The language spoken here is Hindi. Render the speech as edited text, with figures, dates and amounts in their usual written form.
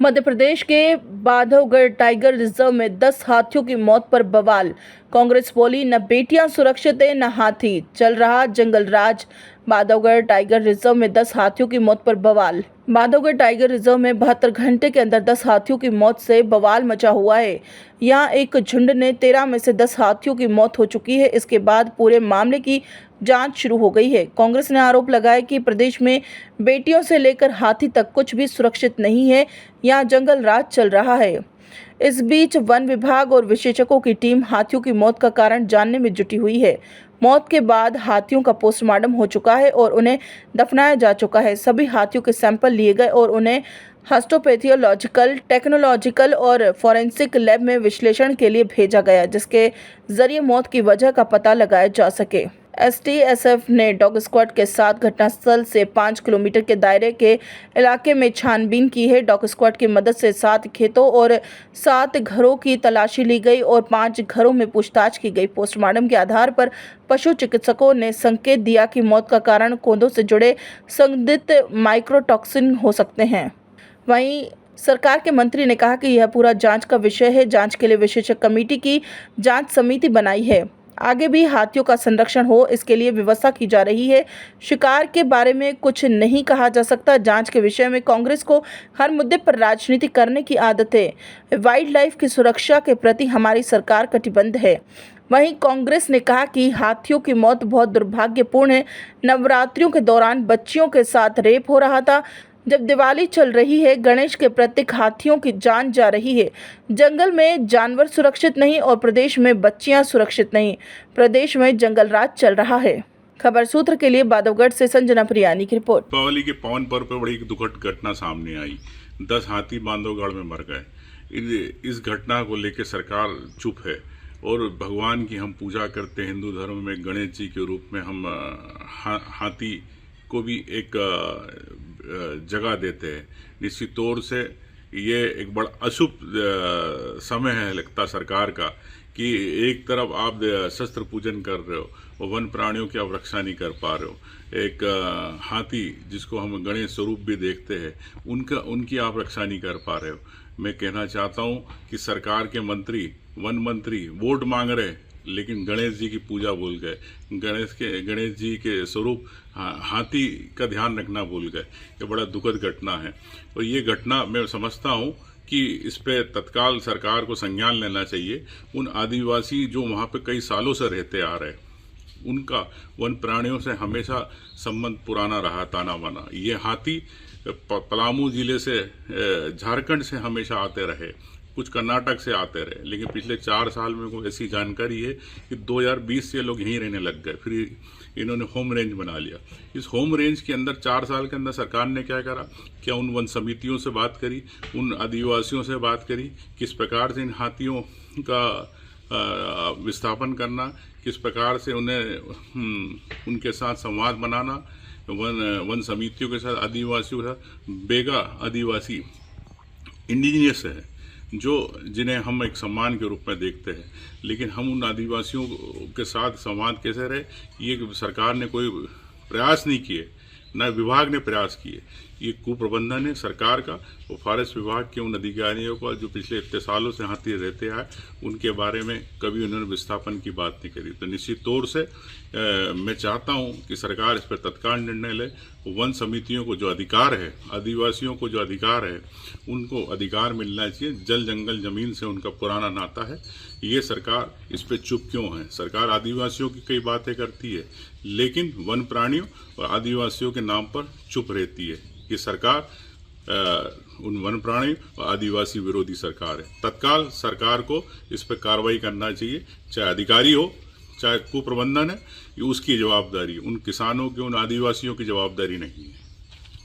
मध्य प्रदेश के बांधवगढ़ टाइगर रिजर्व में 10 हाथियों की मौत पर बवाल। कांग्रेस बोली न बेटियां सुरक्षित है न हाथी, चल रहा जंगल राज। बांधवगढ़ टाइगर रिजर्व में 10 हाथियों की मौत पर बवाल। बांधवगढ़ टाइगर रिजर्व में 72 घंटे के अंदर 10 हाथियों की मौत से बवाल मचा हुआ है। यहाँ एक झुंड ने 13 में से 10 हाथियों की मौत हो चुकी है। इसके बाद पूरे मामले की जांच शुरू हो गई है। कांग्रेस ने आरोप लगाया कि प्रदेश में बेटियों से लेकर हाथी तक कुछ भी सुरक्षित नहीं है, यहाँ जंगल राज चल रहा है। इस बीच वन विभाग और विशेषज्ञों की टीम हाथियों की मौत का कारण जानने में जुटी हुई है। मौत के बाद हाथियों का पोस्टमार्टम हो चुका है और उन्हें दफनाया जा चुका है। सभी हाथियों के सैंपल लिए गए और उन्हें हिस्टोपैथोलॉजिकल, टेक्नोलॉजिकल और फॉरेंसिक लैब में विश्लेषण के लिए भेजा गया, जिसके जरिए मौत की वजह का पता लगाया जा सके। STSF ने डॉग स्क्वाड के साथ घटनास्थल से 5 किलोमीटर के दायरे के इलाके में छानबीन की है। डॉग स्क्वाड की मदद से 7 खेतों और 7 घरों की तलाशी ली गई और 5 घरों में पूछताछ की गई। पोस्टमार्टम के आधार पर पशु चिकित्सकों ने संकेत दिया कि मौत का कारण कोंदों से जुड़े संदिग्ध माइक्रोटॉक्सिन हो सकते हैं। वहीं सरकार के मंत्री ने कहा कि यह पूरा जांच का विषय है। जांच के लिए विशेषज्ञ कमेटी की जांच समिति बनाई है। आगे भी हाथियों का संरक्षण हो, इसके लिए व्यवस्था की जा रही है। शिकार के बारे में कुछ नहीं कहा जा सकता। जांच के विषय में कांग्रेस को हर मुद्दे पर राजनीति करने की आदत है। वाइल्ड लाइफ की सुरक्षा के प्रति हमारी सरकार कटिबद्ध है। वहीं कांग्रेस ने कहा कि हाथियों की मौत बहुत दुर्भाग्यपूर्ण है। नवरात्रियों के दौरान बच्चियों के साथ रेप हो रहा था। जब दिवाली चल रही है, गणेश के प्रतीक हाथियों की जान जा रही है। जंगल में जानवर सुरक्षित नहीं और प्रदेश में बच्चियां सुरक्षित नहीं। प्रदेश में जंगल राज चल रहा है। खबर सूत्र के लिए बांधवगढ़ से संजना प्रियानी की रिपोर्ट। दीपावली के पावन पर्व पर बड़ी दुखद घटना सामने आई। 10 हाथी बांधवगढ़ में मर गए। इस घटना को लेकर सरकार चुप है और भगवान की हम पूजा करते हैं। हिंदू धर्म में गणेश जी के रूप में हम हाथी को भी एक जगह देते हैं। निश्चित तौर से ये एक बड़ा अशुभ समय है लगता सरकार का कि एक तरफ आप शस्त्र पूजन कर रहे हो और वन प्राणियों की आप रक्षा नहीं कर पा रहे हो। एक हाथी जिसको हम गणेश स्वरूप भी देखते हैं, उनकी आप रक्षा नहीं कर पा रहे हो। मैं कहना चाहता हूँ कि सरकार के मंत्री, वन मंत्री वोट मांग रहे लेकिन गणेश जी की पूजा भूल गए। गणेश जी के स्वरूप हाथी का ध्यान रखना भूल गए। ये बड़ा दुखद घटना है और ये घटना मैं समझता हूँ कि इस पे तत्काल सरकार को संज्ञान लेना चाहिए। उन आदिवासी जो वहाँ पे कई सालों से रहते आ रहे, उनका वन प्राणियों से हमेशा संबंध पुराना रहा, ताना बाना। ये हाथी पलामू जिले से, झारखंड से हमेशा आते रहे, कुछ कर्नाटक से आते रहे, लेकिन पिछले 4 साल में को ऐसी जानकारी है कि 2020 से लोग यहीं रहने लग गए। फिर इन्होंने होम रेंज बना लिया। इस होम रेंज के अंदर 4 साल के अंदर सरकार ने क्या करा? क्या उन वन समितियों से बात करी, उन आदिवासियों से बात करी, किस प्रकार से इन हाथियों का विस्थापन करना, किस प्रकार से उन्हें उनके साथ संवाद बनाना, वन समितियों के साथ, आदिवासियों के साथ। बेगा आदिवासी इंडिजिनियस है जिन्हें हम एक सम्मान के रूप में देखते हैं, लेकिन हम उन आदिवासियों के साथ संवाद कैसे रहे, ये सरकार ने कोई प्रयास नहीं किए, न विभाग ने प्रयास किए। ये कुप्रबंधन है सरकार का और फॉरेस्ट विभाग के उन अधिकारियों का जो पिछले इतने सालों से हाथी रहते आए, उनके बारे में कभी उन्होंने विस्थापन की बात नहीं करी। तो निश्चित तौर से मैं चाहता हूं कि सरकार इस पर तत्काल निर्णय ले। वन समितियों को जो अधिकार है, आदिवासियों को जो अधिकार है, उनको अधिकार मिलना चाहिए। जल जंगल जमीन से उनका पुराना नाता है। ये सरकार इस पर चुप क्यों है? सरकार आदिवासियों की कई बातें करती है लेकिन वन प्राणियों और आदिवासियों के नाम पर चुप रहती है। ये सरकार उन वन प्राणी और आदिवासी विरोधी सरकार है। तत्काल सरकार को इस पर कार्रवाई करना चाहिए, चाहे अधिकारी हो, चाहे कुप्रबंधन है, ये उसकी जवाबदारी। उन किसानों की, उन आदिवासियों की जवाबदारी नहीं है।